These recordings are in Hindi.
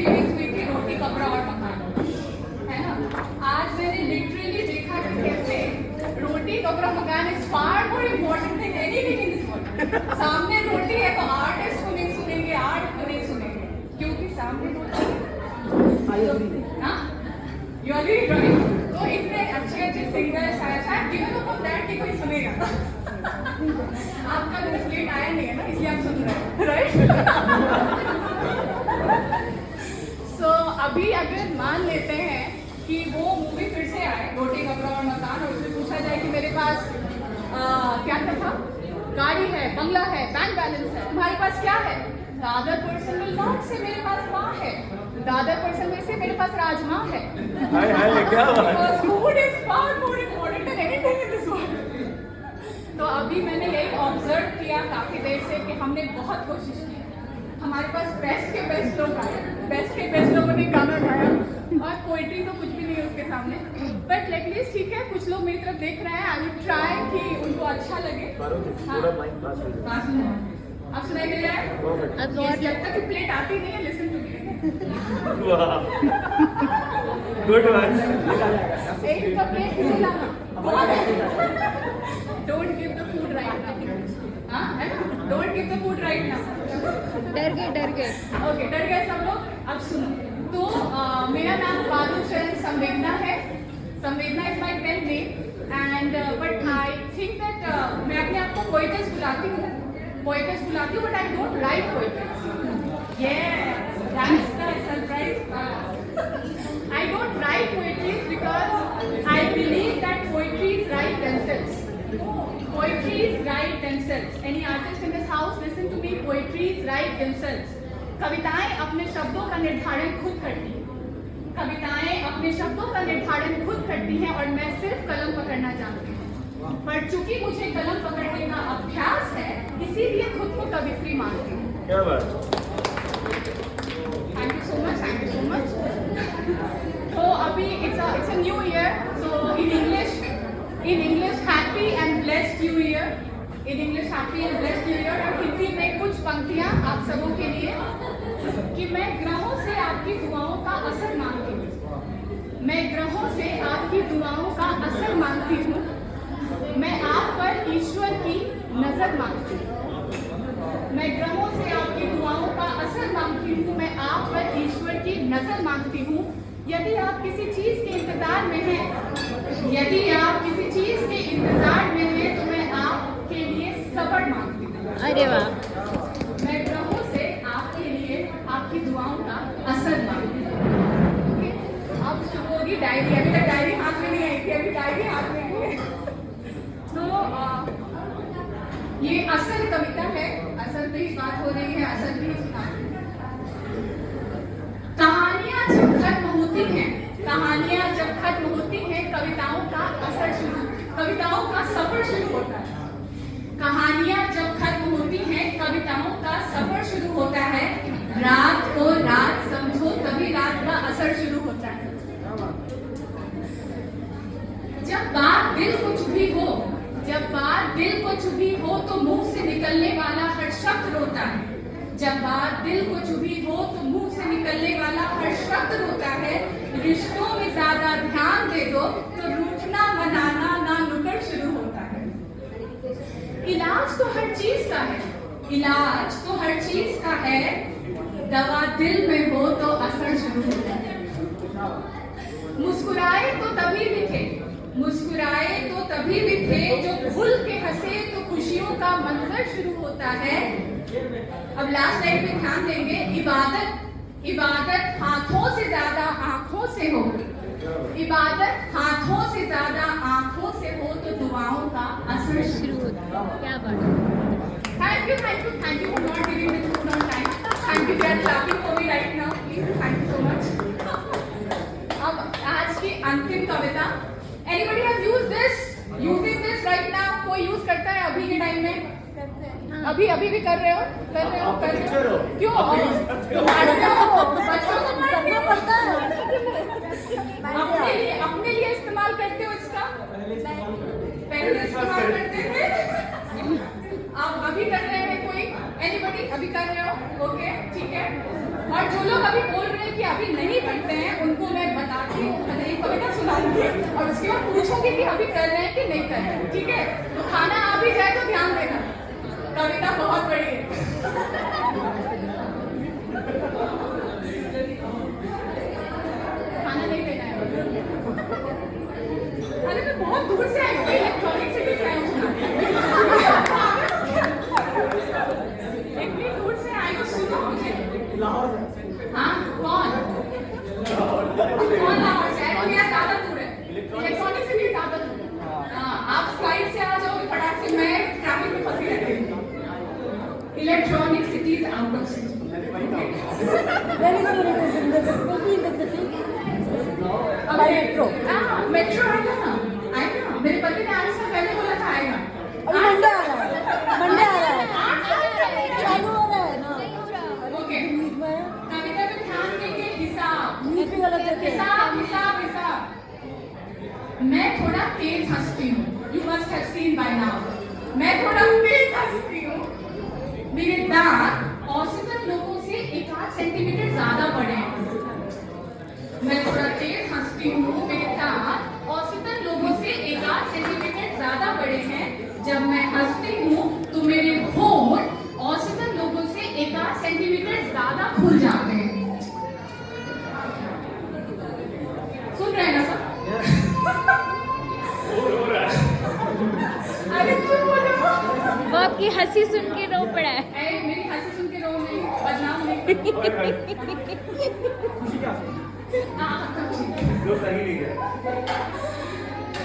फीलिंग्स हुई थी रोटी कपड़ा और मकान, है ना। आज मैंने लिटरली देखा कि कैसे रोटी कपड़ा मकान is far more important than anything in this world. सामने रोटी है तो आर्टिस्ट को नहीं सुनेंगे, आर्ट को नहीं सुनेंगे, क्योंकि सामने रोटी है। हाँ, यू एग्री राइट? तो इतने अच्छे अच्छे सिंगर्स शायद गिवन अप ऑन दैट कि कोई सुनेगा। आपका मेरा प्लेट आया नहीं है ना, इसलिए आप सुन रहे हैं, राइट? सो अभी अगर मान लेते हैं कि वो मूवी फिर से आए, रोटी कपड़ा और मकान, और उसमें पूछा जाए कि मेरे पास क्या क्या था, गाड़ी है, बंगला है, बैंक बैलेंस है, तुम्हारे पास क्या है? The other person will not say मेरे पास माँ है, the other person will say मेरे पास राजमा है। क्या बात? Because food is far more important than anything in this world. तो अभी मैंने यही ऑब्जर्व किया काफी देर से कि हमने बहुत कोशिश की, हमारे पास बेस्ट के बेस्ट लोग आए, बेस्ट के बेस्ट लोगों ने गाना गाया, और पोइट्री तो कुछ भी नहीं है उसके सामने, बट एटलीस्ट ठीक है, कुछ लोग मेरी तरफ देख रहे हैं। आई वुड ट्राई कि उनको अच्छा लगे। हाँ, अब सुनाई दे रहा है? जब तक प्लेट आती नहीं है, listen to me. Good one. एक का प्लेट नहीं लाना, don't give the food right now. हाँ, है ना? Don't give the food right now. डर गए ओके, डर गए सब लोग। अब सुनो, तो मेरा नाम बादल शरण संवेदना है। Samvedna is my pen name, and but I think that मैं अपने आप को पोएट्स बुलाती हूँ, but I don't write poets. Yes, that's the surprise. I don't write poetries because I believe that poetries write themselves. Poetries write themselves. Any artist in this house, listen to me. Poetries write themselves. कविताएं अपने शब्दों का निर्धारण खुद करती हैं। कविताएं अपने शब्दों का निर्धारण खुद करती हैं, और मैं सिर्फ कलम पकड़ना जानती हूँ। पर चूंकि मुझे कलम पकड़ने का अभ्यास है, इसीलिए खुद को कवित्री मानती हूँ। क्या बात? Thank you so much. Thank you so much. तो अभी it's a new year. So in English, happy and blessed new year. In English, happy and blessed new year. और हिंदी में कुछ पंक्तियाँ आप सबों के लिए, कि मैं ग्रहों से आपकी दुआओं का असर मांगती हूँ। मैं ग्रहों से आपकी दुआओं का असर मांगती हूँ। मैं आप पर ईश्वर की नजर मांगती हूँ। मैं ग्रहों से आपकी दुआओं का असर मांगती हूँ। मैं आप पर ईश्वर की नजर मांगती हूँ। यदि आप किसी चीज के इंतजार में हैं, यदि आप किसी चीज के इंतजार में हैं, तो मैं आपके लिए सब्र मांगती हूँ। अरे वाह। मैं ग्रहों से आपके लिए आपकी दुआओं का असर मांगती हूँ। ओके, अब शुरू होगी डायरी। अभी तक डायरी हाथ में नहीं आई थी, अभी डायरी हाथ में आई है। तो ये असल कविता है, असल पे ही बात हो रही है, असल पे ही सुना। कहानियां जब खत्म होती हैं, कहानियां जब खत्म होती हैं, कविताओं का असर शुरू, कविताओं का सफर शुरू होता है। कहानियां जब खत्म होती हैं, कविताओं का सफर शुरू होता है। रात को रात समझो, तभी रात का असर शुरू होता है। जब बात दिल को चुभी हो, जब बात दिल को चुभी हो, तो मुंह से निकलने वाला हर शब्द रोता है। जब बात दिल को चुभी हो, तो मुंह से निकलने वाला हर शब्द रोता है। रिश्तों में ज्यादा ध्यान दे दो, तो रूठना मनाना ना नुक्कड़ शुरू होता है। इलाज तो हर चीज का है, इलाज तो हर चीज का है। दवा दिल में हो तो असर शुरू होता है। मुस्कुराए तो तभी भी थे, मुस्कुराए तो तभी भी थे, जो खुल के हंसे तो खुशियों का मंजर शुरू होता है। अब लास्ट लाइन पे ध्यान देंगे। इबादत, इबादत हाथों से ज्यादा आंखों से हो, इबादत हाथों से ज्यादा आंखों से हो, तो दुआओं का असर शुरू होता है। क्या बात। Thank you for not giving me food on time. Thank you, they are clapping for me right now. Thank you so much. अब आज की अंतिम कविता। Anybody has used this? Using this right now? कोई यूज करता है अभी के टाइम में? अभी भी कर रहे हो? क्यों? बच्चों को करना पड़ता है। अपने लिए इस्तेमाल करते हो इसका? पहले इस्तेमाल करते थे, आप अभी कर रहे हैं? कोई एनीबडी अभी कर रहे हो? ओके, ठीक है। और जो लोग अभी बोल रहे हैं कि उसके बाद पूछूंगी कि अभी कर रहे हैं कि नहीं कर रहे हैं, ठीक है? तो खाना आ भी जाए तो ध्यान देना, कविता बहुत बड़ी है। खाना नहीं देना है। अरे मैं बहुत दूर से आई हूँ, इलेक्ट्रॉनिक सिटी से आई हूँ। इतनी दूर से आई हूँ, सुनो मुझे। हाँ, कौन लाहौर से है? मेरा ज्यादा दूर है, इलेक्ट्रॉनिक सिटी ज्यादा दूर है। हाँ, आप फ्लाइट से आ जाओगे फटाक से, मैं ट्रैफिक में फंसी रहती हूँ। Electronic cities out of city. Very soon it is in the maybe in the city. By metro. हाँ, मेट्रो आएगा ना, आएगा। मेरे पति ने 8 साल पहले बोला था आएगा। अभी मंडे आ रहा है, मंडे आ रहा है, 8 साल पहले चालू हो रहा है ना। ओके। न्यूज में कविता में ध्यान देंगे, हिसाब न्यूज भी गलत देते हैं। हिसाब। मैं थोड़ा तेज हंसती हूँ। You must have seen by now. मैं थोड़ा तेज हंसती हूँ। मेरे दांत औसतन लोगों से 1-8 सेंटीमीटर ज्यादा बड़े हैं। मैं थोड़ा तेज हंसती हूँ। मेरे दांत औसतन लोगों से 1-8 सेंटीमीटर ज्यादा बड़े हैं। जब मैं हंसती हूँ तो मेरे होंठ औसतन लोगों से 1-8 सेंटीमीटर ज्यादा खुल जाते हैं। सुन रहे हैं ना सब? अरे चुप हो जाओ। वो आपकी हंसी सुन के रो पड़ा है। अरे मेरी हंसी सुन के रो नहीं, बदनाम नहीं। हाँ, तब ठीक है।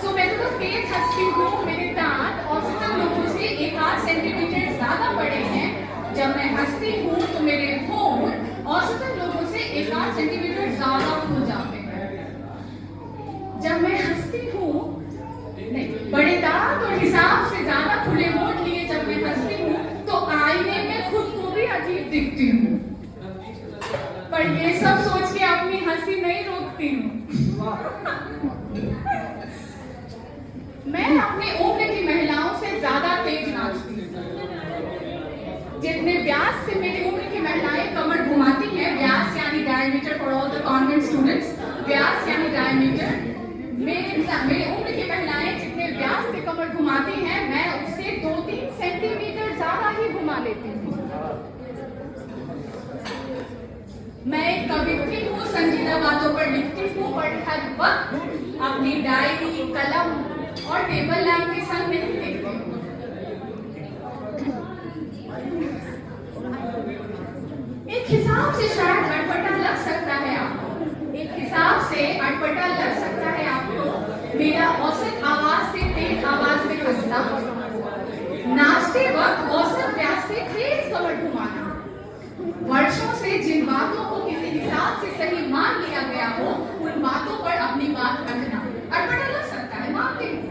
So, मैं तो तेज हंसती हूँ। मेरे दांत औसतन लोगों से 1-8 सेंटीमीटर ज्यादा बड़े हैं। जब मैं हंसती हूँ तो मेरे होंठ औसतन लोगों से 1-8 सेंटीमीटर ज्यादा खुल जाते हैं। जब मैं हंसती हूँ, नहीं, बड़े दांत और हिसाब से ज्यादा खुले होंठ लिए जब मैं हंसती हूँ तो आईने में खुद को भी अजीब दिखती हूँ। पर ये सब सोच के अपनी हंसी नहीं रोकती हूँ। मैं अपनी उम्र की महिलाओं से ज्यादा तेज नाचती हूँ। जितने व्यास से मेरी उम्र की महिलाएं कमर घुमाती हैं, व्यास यानी diameter for all the convent students, व्यास यानी डायमीटर। मेरी उम्र की महिलाएं जितने व्यास से कमर घुमाती हैं, मैं उससे 2-3 सेंटीमीटर ज्यादा ही घुमा लेती हूँ। मैं एक कवित्री हूँ, संजीदा बातों पर लिखती हूँ, पर हर वक्त अपनी डायरी, कलम और टेबल लैंप के संग नहीं लिखती हूँ। एक हिसाब से शायद अटपटा लग सकता है आपको, एक हिसाब से अटपटा लग सकता है आपको मेरा औसत आवाज से तेज आवाज में हंसना, नाचते वक्त औसत व्यास से तेज कमर घुमाना, वर्षों से जिन बातों को किसी हिसाब से सही मान लिया गया हो उन बातों पर अपनी बात रखना। अटपटा लग सकता है, मानती हूँ।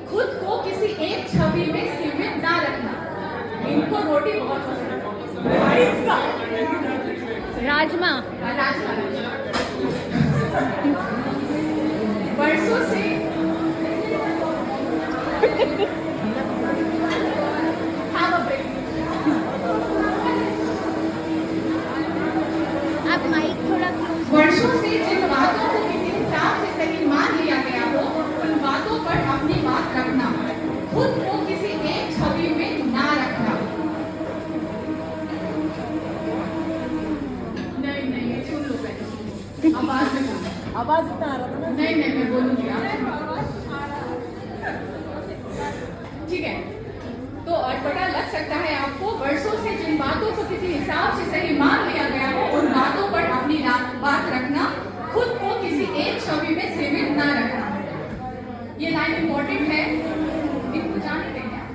खुद को किसी एक छवि में सीमित ना रखना। इनको रोटी बहुत पसंद है। राजमा। वर्षों से आप माइक थोड़ा क्लोज। वर्षों से जिन बातों को किसी हिसाब से सही मान लिया गया हो उन बातों पर अपनी बात रखना। खुद को किसी एक छवि में ना रखना। नहीं, सुन लो पहले, आवाज में बोलो। आवाज इतना आ रहा था ना। नहीं, मैं बोलूंगी आप। ठीक है, तो अटपटा लग सकता है आपको। वर्षों से जिन बातों को किसी हिसाब से सही मान लिया गया हो उन बातों पर अपनी बात रखना। खुद को किसी एक छवि में सीमित ना रखना। ये लाइन इंपॉर्टेंट है, इनको जाने देंगे आप।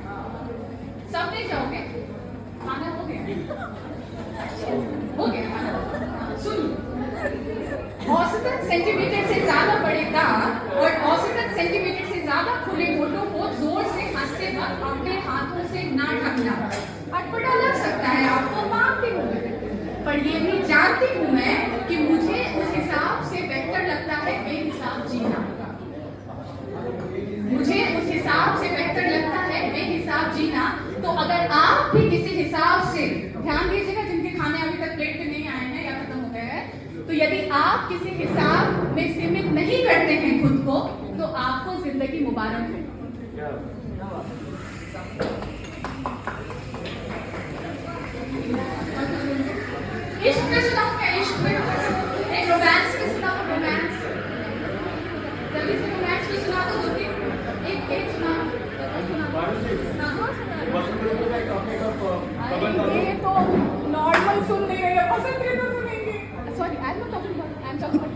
सब नहीं जाओगे, खाना हो गया खाना। सुन, औसतन सेंटीमीटर से ज्यादा बड़े दांत और औसतन सेंटीमीटर से ज्यादा खुले होठों को जोर से हंसते वक्त अपने हाथों से ना ढकना। अटपटा लग सकता है आपको, मानती हूँ, पर ये भी जानती हूँ मैं कि मुझे उस हिसाब से बेहतर लगता है बेहिसाब जीना। मुझे उस हिसाब से बेहतर लगता है बेहिसाब जीना। तो अगर आप भी किसी हिसाब से, ध्यान दीजिएगा जिनके खाने अभी तक प्लेट पे नहीं आए हैं या खत्म हो गए हैं, तो यदि आप किसी हिसाब में सीमित नहीं करते हैं खुद को, तो आपको जिंदगी मुबारक है। इश्क पे सुनाऊं मैं, इश्क पे एक रोमांस पे सुनाऊं, रोमांस जल्दी से रोमांस पे सुना दो, दो तीन एक सुना ये तो नॉर्मल सुन नहीं रहे हैं, पसंद है तो सुनेंगे। Sorry I am not talking about, I am talking about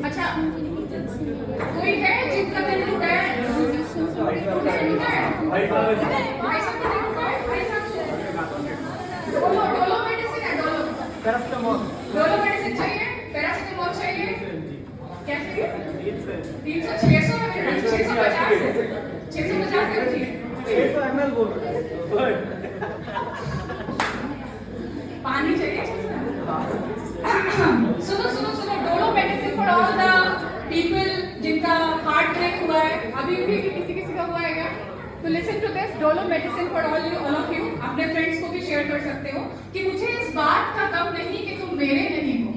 अच्छा, कोई है जिनका दिल टूटा है? भाई साहब का दिल टूटा है? डोलो मेडिसिन है, डोलो मेडिसिन चाहिए, पैरासिटामोल चाहिए, क्या चाहिए? 300 600 में 650 चाहिए, 600 ml बोल रहे पानी चाहिए। सुनो सुनो सुनो, Dolo medicine for all the people जिनका हार्ट ब्रेक हुआ है, अभी भी किसी किसी का हुआ है क्या? तो listen to this, Dolo medicine for all of you. अपने फ्रेंड्स को भी शेयर कर सकते हो कि मुझे इस बात का गम नहीं कि तुम मेरे नहीं हो,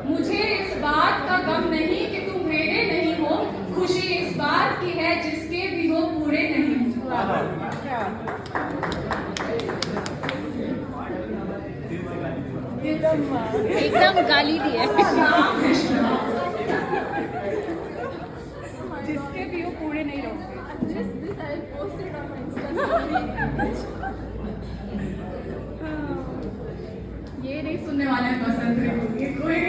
मुझे इस बात का गम नहीं कि तुम मेरे नहीं हो, खुशी इस बात की है जिसके भी हो पूरे नहीं हो। एकदम गाली दी है। जिसके भी हो पूरे नहीं रहोगे। ये नहीं सुनने वाले पसंद है कोई।